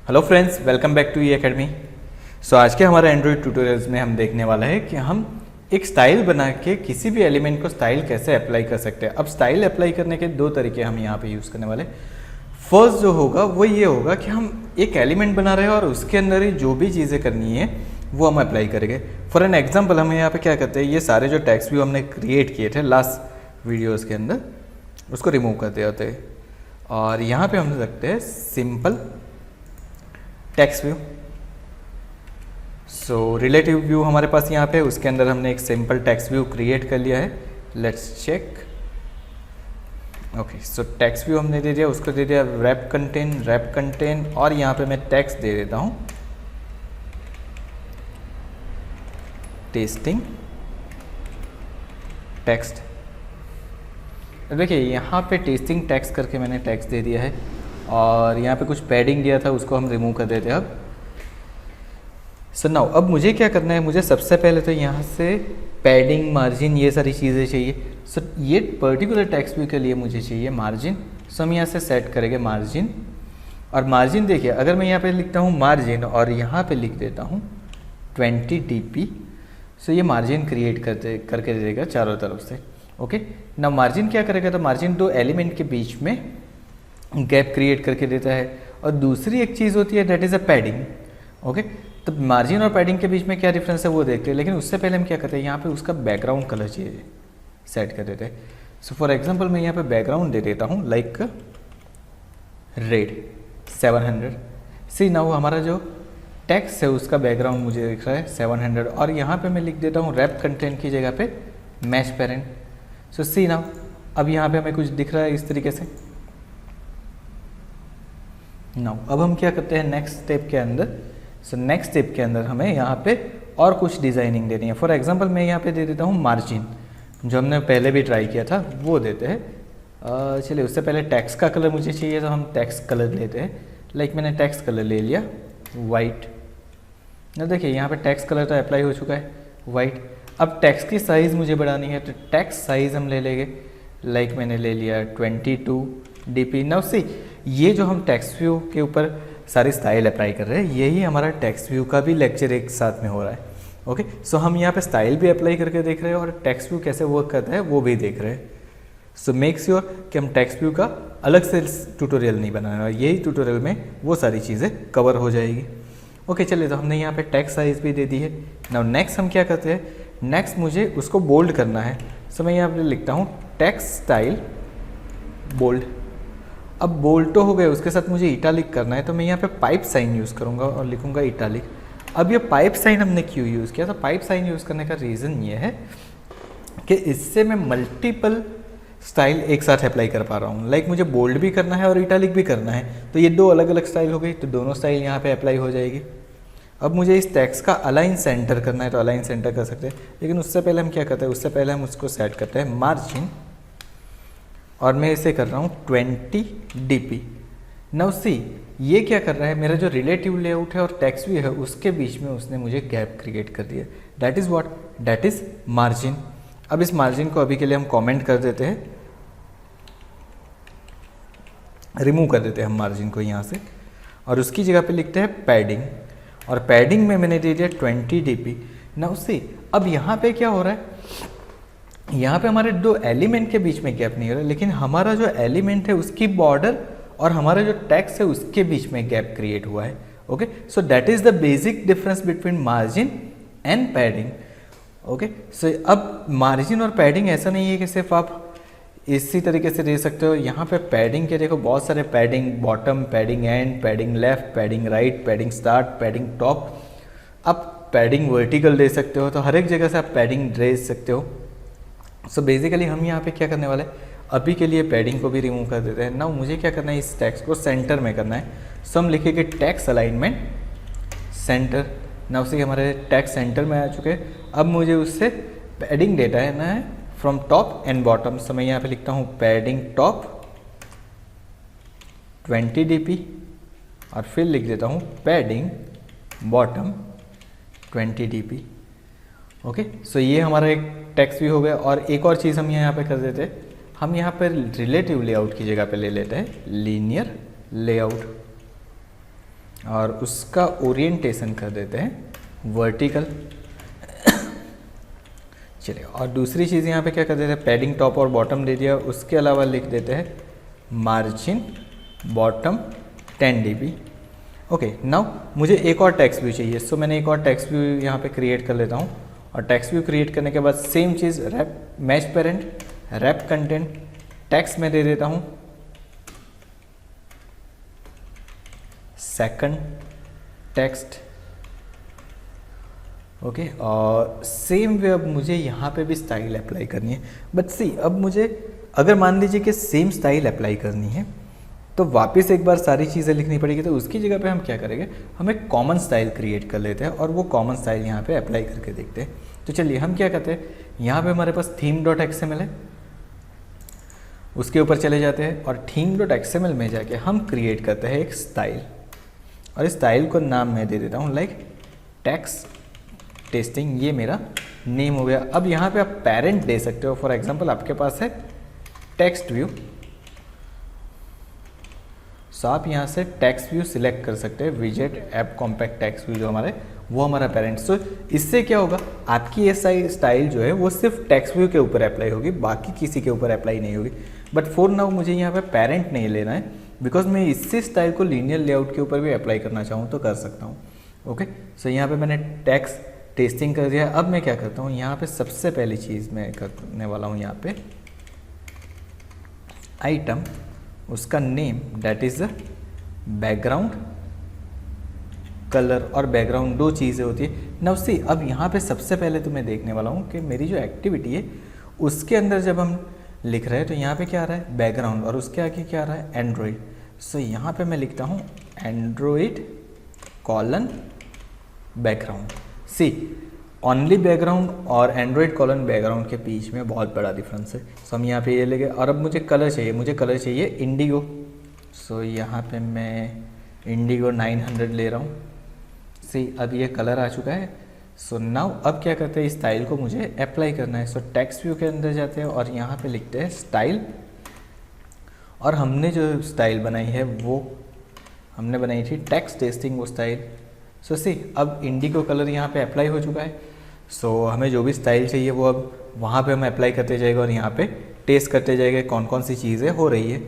Hello friends, welcome back to E academy. So आज के हमारे एंड्रॉइड ट्यूटोरियल्स में हम देखने वाला है कि हम एक स्टाइल बना के किसी भी एलिमेंट को स्टाइल कैसे अप्लाई कर सकते हैं। अब स्टाइल अप्लाई करने के दो तरीके हम यहाँ पे यूज़ करने वाले। फर्स्ट जो होगा वो ये होगा कि हम एक एलिमेंट बना रहे हैं और उसके अंदर ही जो भी चीज़ें करनी है वो हम अप्लाई करेंगे। फॉर एन एग्जाम्पल हम यहाँ पे क्या करते हैं, ये सारे जो टेक्स्ट व्यू हमने क्रिएट किए थे लास्ट वीडियोज़ के अंदर, उसको रिमूव करते होते हैं और यहाँ पे हम रखते हैं simple text view. So relative view हमारे पास यहाँ पे, उसके अंदर हमने एक सिंपल टेक्स्ट व्यू क्रिएट कर लिया है। Let's check. Okay, so text view हमने दे दिया, उसको दे दिया रैप कंटेन और यहाँ पे मैं टेक्स्ट दे देता हूँ टेस्टिंग टेक्स्ट। देखिए यहाँ पे टेस्टिंग टेक्स्ट करके मैंने टेक्स्ट दे दिया है और यहाँ पे कुछ पैडिंग दिया था, उसको हम रिमूव कर देते हैं। अब सो नाउ अब मुझे क्या करना है, मुझे सबसे पहले तो यहाँ से पैडिंग, मार्जिन, ये सारी चीज़ें चाहिए। सो ये पर्टिकुलर टेक्स्ट व्यू के लिए मुझे चाहिए मार्जिन। सो हम यहाँ से सेट करेंगे मार्जिन। और मार्जिन देखिए, अगर मैं यहाँ पे लिखता हूँ मार्जिन और यहाँ पे लिख देता हूँ 20 dp, सो ये मार्जिन क्रिएट करके दे देगा चारों तरफ से। ओके, ना मार्जिन क्या करेगा, तो मार्जिन दो एलिमेंट के बीच में गैप क्रिएट करके देता है। और दूसरी एक चीज़ होती है that is a padding. Okay, तो मार्जिन और पैडिंग के बीच में क्या डिफरेंस है वो देखते हैं, लेकिन उससे पहले हम क्या करते हैं, यहाँ पे उसका बैकग्राउंड कलर चाहिए, सेट कर देते हैं। सो फॉर एग्जांपल मैं यहाँ पे बैकग्राउंड दे देता हूँ लाइक रेड 700। सी नाउ हमारा जो टेक्स्ट है उसका बैकग्राउंड मुझे दिख रहा है 700 और यहाँ पे मैं लिख देता हूँ रैप कंटेंट की जगह पे मैच पेरेंट। सो सी नाउ अब यहाँ पे हमें कुछ दिख रहा है इस तरीके से। नाउ अब हम क्या करते हैं नेक्स्ट स्टेप के अंदर। सो नेक्स्ट स्टेप के अंदर हमें यहाँ पे और कुछ डिज़ाइनिंग देनी है। फॉर एग्जांपल मैं यहाँ पे दे देता हूँ मार्जिन, जो हमने पहले भी ट्राई किया था वो देते हैं। चलिए उससे पहले टेक्स्ट का कलर मुझे चाहिए, तो हम टेक्स्ट कलर लेते हैं। लाइक मैंने टेक्स्ट कलर ले लिया वाइट। ना देखिए यहाँ पे टेक्स्ट कलर तो अप्लाई हो चुका है वाइट। अब टेक्स्ट की साइज़ मुझे बढ़ानी है, तो टेक्स्ट साइज़ हम ले लेंगे। लाइक मैंने ले लिया 22 dp। नाउ सी, ये जो हम टेक्स्ट व्यू के ऊपर सारी स्टाइल अप्लाई कर रहे हैं, यही हमारा टेक्स्ट व्यू का भी लेक्चर एक साथ में हो रहा है। ओके, सो हम यहाँ पे स्टाइल भी अप्लाई करके देख रहे हैं और टेक्स्ट व्यू कैसे वर्क करता है वो भी देख रहे हैं। सो मेक श्योर कि हम टेक्स्ट व्यू का अलग से ट्यूटोरियल नहीं बनाना है, यही ट्यूटोरियल में वो सारी चीज़ें कवर हो जाएगी। ओके, चलिए तो हमने यहाँ पे टेक्स्ट साइज भी दे दी है। नाउ नेक्स्ट हम क्या करते हैं, नेक्स्ट मुझे उसको बोल्ड करना है। सो मैं यहाँ पे लिखता हूँ टेक्स्ट स्टाइल बोल्ड। अब बोल्ड तो हो गए, उसके साथ मुझे इटालिक करना है, तो मैं यहाँ पे पाइप साइन यूज़ करूँगा और लिखूँगा इटालिक। अब ये पाइप साइन हमने क्यों यूज़ किया, तो पाइप साइन यूज़ करने का रीज़न ये है कि इससे मैं मल्टीपल स्टाइल एक साथ अप्लाई कर पा रहा हूँ। लाइक मुझे बोल्ड भी करना है और इटालिक भी करना है, तो ये दो अलग अलग स्टाइल हो गई, तो दोनों स्टाइल यहाँ पे अप्लाई हो जाएगी। अब मुझे इस टेक्स्ट का अलाइन सेंटर करना है, तो अलाइन सेंटर कर सकते हैं, लेकिन उससे पहले हम क्या करते हैं, उससे पहले हम उसको सेट करते हैं मार्जिन और मैं इसे कर रहा हूँ 20 dp। नाउ सी, ये क्या कर रहा है, मेरा जो रिलेटिव लेआउट है और टेक्स्ट व्यू है उसके बीच में उसने मुझे गैप क्रिएट कर दिया। That is what, that is margin. अब इस मार्जिन को अभी के लिए हम कमेंट कर देते हैं, रिमूव कर देते हैं हम मार्जिन को यहाँ से और उसकी जगह पे लिखते हैं पैडिंग। और पैडिंग में मैंने दे दिया 20 dp। नाउ सी, अब यहाँ पे क्या हो रहा है, यहाँ पे हमारे दो एलिमेंट के बीच में गैप नहीं हो रहा, लेकिन हमारा जो एलिमेंट है उसकी बॉर्डर और हमारा जो टेक्स्ट है उसके बीच में गैप क्रिएट हुआ है। Okay, so that is the basic difference between margin and padding. Okay, so अब मार्जिन और पैडिंग ऐसा नहीं है कि सिर्फ आप इसी तरीके से दे सकते हो। यहाँ पे पैडिंग के देखो बहुत सारे padding bottom, padding and, padding left, padding right, padding start, padding top. आप पैडिंग वर्टिकल दे सकते हो, तो हर एक जगह से आप पैडिंग दे सकते हो। सो बेसिकली हम यहाँ पे क्या करने वाले हैं, अभी के लिए पैडिंग को भी रिमूव कर देते हैं। नाउ मुझे क्या करना है, इस टेक्स्ट को सेंटर में करना है। सो हम लिखेंगे टेक्स्ट अलाइनमेंट सेंटर। नाउ से हमारे टेक्स्ट सेंटर में आ चुके हैं। अब मुझे उससे पैडिंग डेटा है ना फ्रॉम टॉप एंड बॉटम। सो मैं यहाँ पे लिखता हूँ पैडिंग टॉप 20 dp और फिर लिख देता हूँ पैडिंग बॉटम 20 dp। ओके, सो ये हमारा एक टेक्स्ट भी हो गया। और एक और चीज़ हम यहाँ पे कर देते हैं, हम यहाँ पर रिलेटिव लेआउट की जगह पे ले लेते हैं लीनियर लेआउट। और उसका ओरिएंटेशन कर देते हैं वर्टिकल। चलिए, और दूसरी चीज़ यहाँ पे क्या कर देते हैं, पैडिंग टॉप और बॉटम दे दिया, उसके अलावा लिख देते हैं margin bottom 10 dB। Okay, now मुझे एक और टेक्स्ट व्यू चाहिए, सो मैंने एक और टेक्स्ट व्यू यहाँ पे क्रिएट कर लेता हूँ। और टेक्स्ट व्यू क्रिएट करने के बाद सेम चीज़ wrap match parent wrap content text में दे देता हूँ सेकंड टेक्स्ट। ओके, और सेम वे अब मुझे यहाँ पे भी स्टाइल अप्लाई करनी है। बट सी, अब मुझे अगर मान लीजिए कि सेम स्टाइल अप्लाई करनी है तो वापस एक बार सारी चीज़ें लिखनी पड़ेगी। तो उसकी जगह पे हम क्या करेंगे, हम एक कॉमन स्टाइल क्रिएट कर लेते हैं और वो कॉमन स्टाइल यहाँ पे अप्लाई करके देखते हैं। तो चलिए हम क्या करते हैं, यहाँ पे हमारे पास theme.xml है, उसके ऊपर चले जाते हैं और theme.xml में जाके हम क्रिएट करते हैं एक स्टाइल। और इस स्टाइल को नाम मैं दे देता हूँ लाइक टेक्स्ट टेस्टिंग, ये मेरा नेम हो गया। अब यहाँ पे आप पेरेंट दे सकते हो, फॉर एग्जांपल आपके पास है टेक्स्ट व्यू, सो आप यहाँ से टेक्स्ट व्यू सिलेक्ट कर सकते हैं, विजेट ऐप कॉम्पैक्ट टेक्स्ट व्यू जो हमारे, वो हमारा पेरेंट। सो इससे क्या होगा, आपकी ये स्टाइल जो है वो सिर्फ टेक्स्ट व्यू के ऊपर अप्लाई होगी, बाकी किसी के ऊपर अप्लाई नहीं होगी। बट फॉर नाउ मुझे यहाँ पे पेरेंट नहीं लेना है, बिकॉज मैं इसी स्टाइल को लीनियर लेआउट के ऊपर भी अप्लाई करना चाहूँ तो कर सकता हूँ। ओके, सो यहाँ पे मैंने टेक्स्ट टेस्टिंग कर दिया। अब मैं क्या करता हूँ, यहाँ पे सबसे पहली चीज़ मैं करने वाला हूँ, यहाँ पे आइटम, उसका name that is background colour. और बैकग्राउंड दो चीज़ें होती है। नाउ सी, अब यहाँ पे सबसे पहले तो मैं देखने वाला हूँ कि मेरी जो एक्टिविटी है उसके अंदर जब हम लिख रहे हैं तो यहाँ पे क्या आ रहा है, बैकग्राउंड, और उसके आगे क्या आ रहा है, एंड्रॉयड। सो यहाँ पे मैं लिखता हूँ एंड्रॉयड कॉलन बैकग्राउंड। सी, ओनली बैकग्राउंड और एंड्रॉयड कॉलन बैकग्राउंड के बीच में बहुत बड़ा डिफरेंस है। सो हम यहाँ पे ये लेंगे। और अब मुझे कलर चाहिए, मुझे कलर चाहिए इंडिगो। सो यहाँ पे मैं इंडिगो 900 ले रहा हूँ। सी, अब ये कलर आ चुका है। सो नाउ अब क्या करते हैं, इस स्टाइल को मुझे अप्लाई करना है। सो टेक्स्ट व्यू के अंदर जाते हैं और यहाँ पे लिखते हैं स्टाइल। और हमने जो स्टाइल बनाई है वो हमने बनाई थी टेक्स्ट टेस्टिंग वो स्टाइल। सो सी, अब इंडिगो कलर यहाँ पे अप्लाई हो चुका है। सो हमें जो भी स्टाइल चाहिए वो अब वहाँ पे हम अप्लाई करते जाएगा और यहाँ पे टेस्ट करते जाएगा कौन कौन सी चीज़ें हो रही है।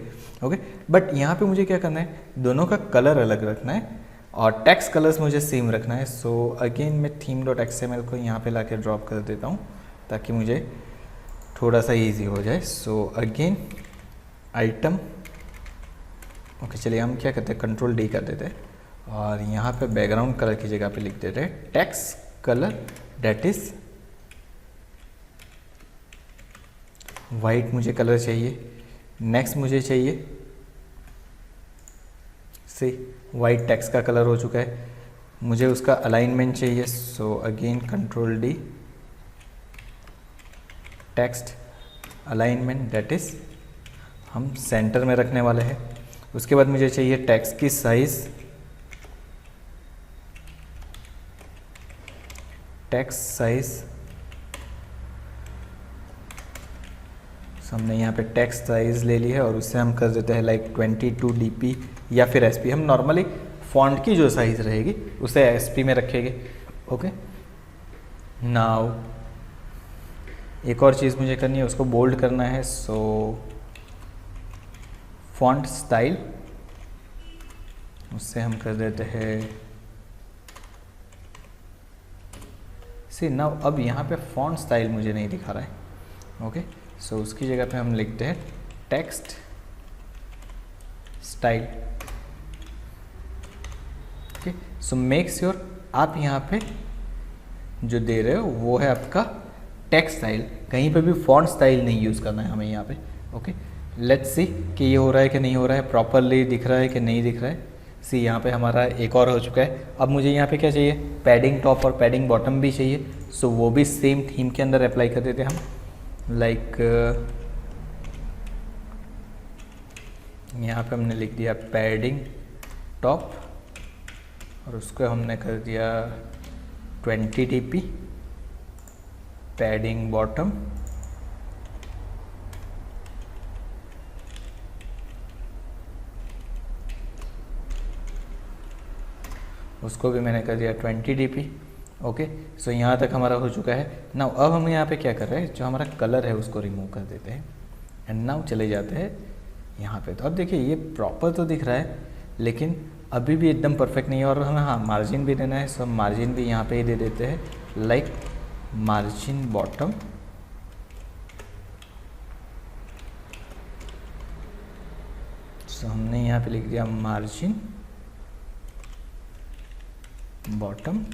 ओके, बट यहाँ पे मुझे क्या करना है, दोनों का कलर अलग रखना है और टेक्स्ट कलर्स मुझे सेम रखना है। सो अगेन मैं theme.xml को यहाँ पे लाके ड्रॉप कर देता हूँ ताकि मुझे थोड़ा सा ईजी हो जाए। सो अगेन आइटम, ओके, चलिए हम क्या करते हैं, Ctrl+D कर देते हैं और यहाँ पे बैकग्राउंड कलर की जगह पे लिख देते हैं text colour that is white. मुझे कलर चाहिए। नेक्स्ट मुझे चाहिए से वाइट टेक्स्ट का कलर हो चुका है, मुझे उसका अलाइनमेंट चाहिए। So again Ctrl+D text alignment that is हम सेंटर में रखने वाले हैं। उसके बाद मुझे चाहिए टेक्स्ट की साइज़, टेक्स्ट साइज। हमने यहाँ पे टेक्स्ट साइज ले ली है और उससे हम कर देते हैं लाइक 22 dp या फिर SP। हम नॉर्मली फॉन्ट की जो साइज़ रहेगी उसे SP में रखेंगे। ओके, नाउ एक और चीज़ मुझे करनी है, उसको बोल्ड करना है। सो फॉन्ट स्टाइल, उससे हम कर देते हैं सी। नाउ अब यहाँ पे फॉन्ट स्टाइल मुझे नहीं दिखा रहा है। ओके, सो उसकी जगह पे हम लिखते हैं text style. Okay, so make sure आप यहाँ पे जो दे रहे हो वो है आपका टेक्स्ट स्टाइल, कहीं पे भी फॉन्ट स्टाइल नहीं यूज़ करना है हमें यहाँ पे। ओके, लेट्स सी कि ये हो रहा है कि नहीं हो रहा है, प्रॉपरली दिख रहा है कि नहीं दिख रहा है। सी, यहाँ पे हमारा एक और हो चुका है। अब मुझे यहाँ पे क्या चाहिए, पैडिंग टॉप और पैडिंग बॉटम भी चाहिए। सो वो भी सेम थीम के अंदर अप्लाई कर देते हैं हम। लाइक यहाँ पे हमने लिख दिया पैडिंग टॉप और उसको हमने कर दिया 20 dp, पैडिंग बॉटम उसको भी मैंने कर दिया 20 dp। ओके, सो यहाँ तक हमारा हो चुका है। नाउ अब हम यहाँ पे क्या कर रहे हैं, जो हमारा कलर है उसको रिमूव कर देते हैं एंड नाउ चले जाते हैं यहाँ पे। तो अब देखिए ये प्रॉपर तो दिख रहा है लेकिन अभी भी एकदम परफेक्ट नहीं है और हमें हाँ मार्जिन भी देना है। सो मार्जिन भी यहाँ पे ही दे देते हैं, लाइक मार्जिन बॉटम। सो हमने यहाँ पे लिख दिया margin bottom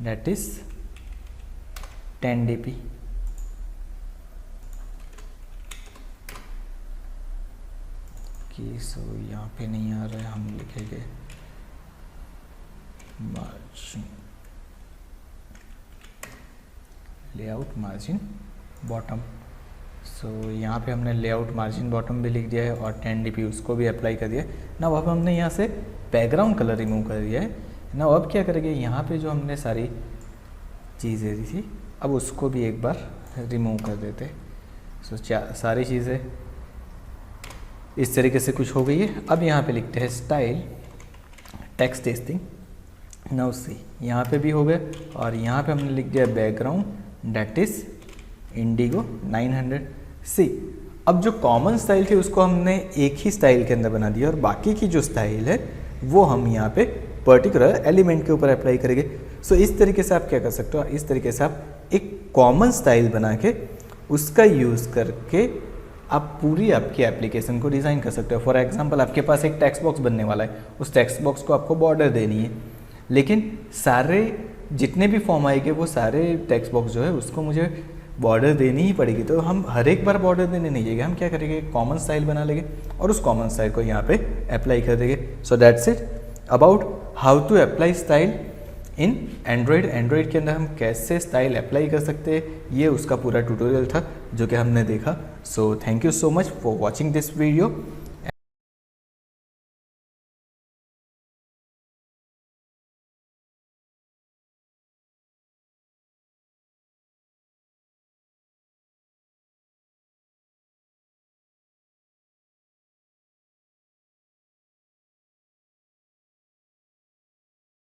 that is 10 dp। सो यहाँ पे नहीं आ रहा है, हम लिखेंगे मार्जिन लेआउट मार्जिन बॉटम। सो यहाँ पे हमने लेआउट मार्जिन बॉटम भी लिख दिया है और 10 dp उसको भी अप्लाई कर दिया। ना अब हमने यहाँ से बैकग्राउंड कलर रिमूव कर दिया है ना। अब क्या करेंगे, यहाँ पे जो हमने सारी चीज़ें दी थी अब उसको भी एक बार रिमूव कर देते। सो सारी चीज़ें इस तरीके से कुछ हो गई है। अब यहाँ पे लिखते हैं style text testing. Now see यहाँ पे भी हो गया और यहाँ पे हमने लिख दिया बैकग्राउंड दैट इज इंडिगो 900। सी अब जो कॉमन स्टाइल थी उसको हमने एक ही स्टाइल के अंदर बना दिया और बाकी की जो स्टाइल है वो हम यहाँ पे पर्टिकुलर एलिमेंट के ऊपर अप्लाई करेंगे। सो इस तरीके से आप क्या कर सकते हो, इस तरीके से आप एक कॉमन स्टाइल बना के उसका यूज़ करके आप पूरी आपकी एप्लीकेशन को डिज़ाइन कर सकते हो। फॉर एग्जांपल आपके पास एक टेक्स्ट बॉक्स बनने वाला है, उस टेक्स्ट बॉक्स को आपको बॉर्डर देनी है लेकिन सारे जितने भी फॉर्म आएंगे वो सारे टेक्स्ट बॉक्स जो है उसको मुझे बॉर्डर देनी ही पड़ेगी। तो हम हर एक बार बॉर्डर देने नहीं जाएंगे, हम क्या करेंगे कॉमन स्टाइल बना लेंगे और उस कॉमन स्टाइल को यहाँ पे अप्लाई कर देंगे। So that's it about how to apply style in Android. Android के अंदर हम कैसे स्टाइल अप्लाई कर सकते हैं ये उसका पूरा ट्यूटोरियल था जो कि हमने देखा। So thank you so much for watching this video.